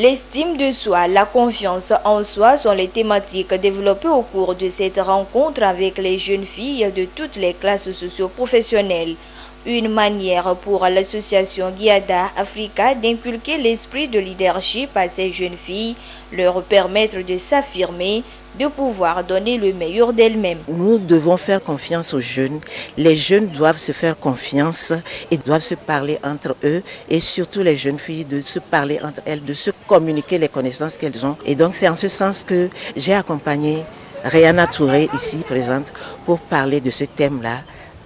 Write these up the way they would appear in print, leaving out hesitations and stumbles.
L'estime de soi, la confiance en soi sont les thématiques développées au cours de cette rencontre avec les jeunes filles de toutes les classes socio-professionnelles. Une manière pour l'association Guiada Africa d'inculquer l'esprit de leadership à ces jeunes filles, leur permettre de s'affirmer, de pouvoir donner le meilleur d'elles-mêmes. Nous devons faire confiance aux jeunes. Les jeunes doivent se faire confiance et doivent se parler entre eux, et surtout les jeunes filles de se parler entre elles, de se communiquer les connaissances qu'elles ont. Et donc c'est en ce sens que j'ai accompagné Rihanna Touré ici présente pour parler de ce thème-là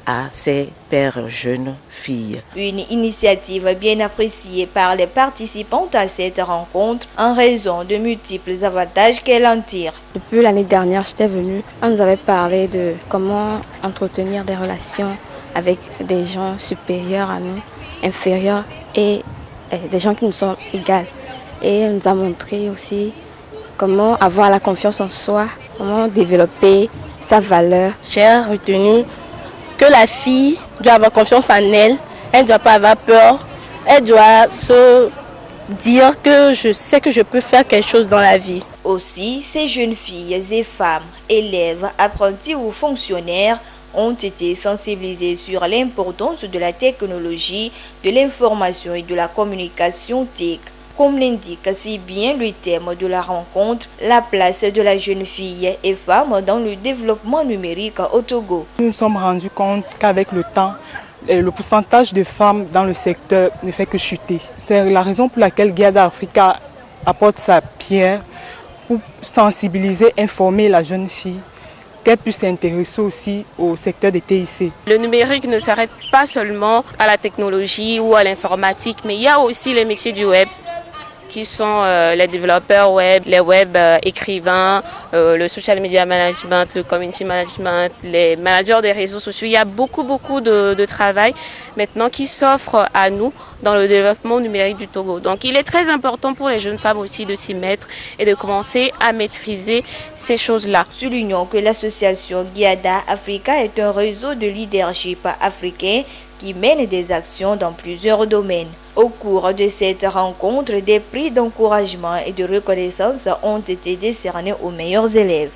à ces pères jeunes filles. Une initiative bien appréciée par les participantes à cette rencontre en raison de multiples avantages qu'elle en tire. Depuis l'année dernière, j'étais venue, on nous avait parlé de comment entretenir des relations avec des gens supérieurs à nous, inférieurs et des gens qui nous sont égales. Et on nous a montré aussi comment avoir la confiance en soi, comment développer sa valeur. J'ai retenu que la fille doit avoir confiance en elle, elle ne doit pas avoir peur, elle doit se dire que je sais que je peux faire quelque chose dans la vie. Aussi, ces jeunes filles et femmes, élèves, apprentis ou fonctionnaires ont été sensibilisés sur l'importance de la technologie, de l'information et de la communication TIC. Comme l'indique si bien le thème de la rencontre, la place de la jeune fille et femme dans le développement numérique au Togo. Nous nous sommes rendus compte qu'avec le temps, le pourcentage de femmes dans le secteur ne fait que chuter. C'est la raison pour laquelle Guiada Africa apporte sa pierre pour sensibiliser, informer la jeune fille, qu'elle puisse s'intéresser aussi au secteur des TIC. Le numérique ne s'arrête pas seulement à la technologie ou à l'informatique, mais il y a aussi les métiers du web, qui sont les développeurs web, les web écrivains, le social media management, le community management, les managers des réseaux sociaux. Il y a beaucoup de travail maintenant qui s'offre à nous dans le développement numérique du Togo. Donc il est très important pour les jeunes femmes aussi de s'y mettre et de commencer à maîtriser ces choses-là. Soulignons que l'association Guiada Africa est un réseau de leadership africain qui mène des actions dans plusieurs domaines. Au cours de cette rencontre, des prix d'encouragement et de reconnaissance ont été décernés aux meilleurs élèves.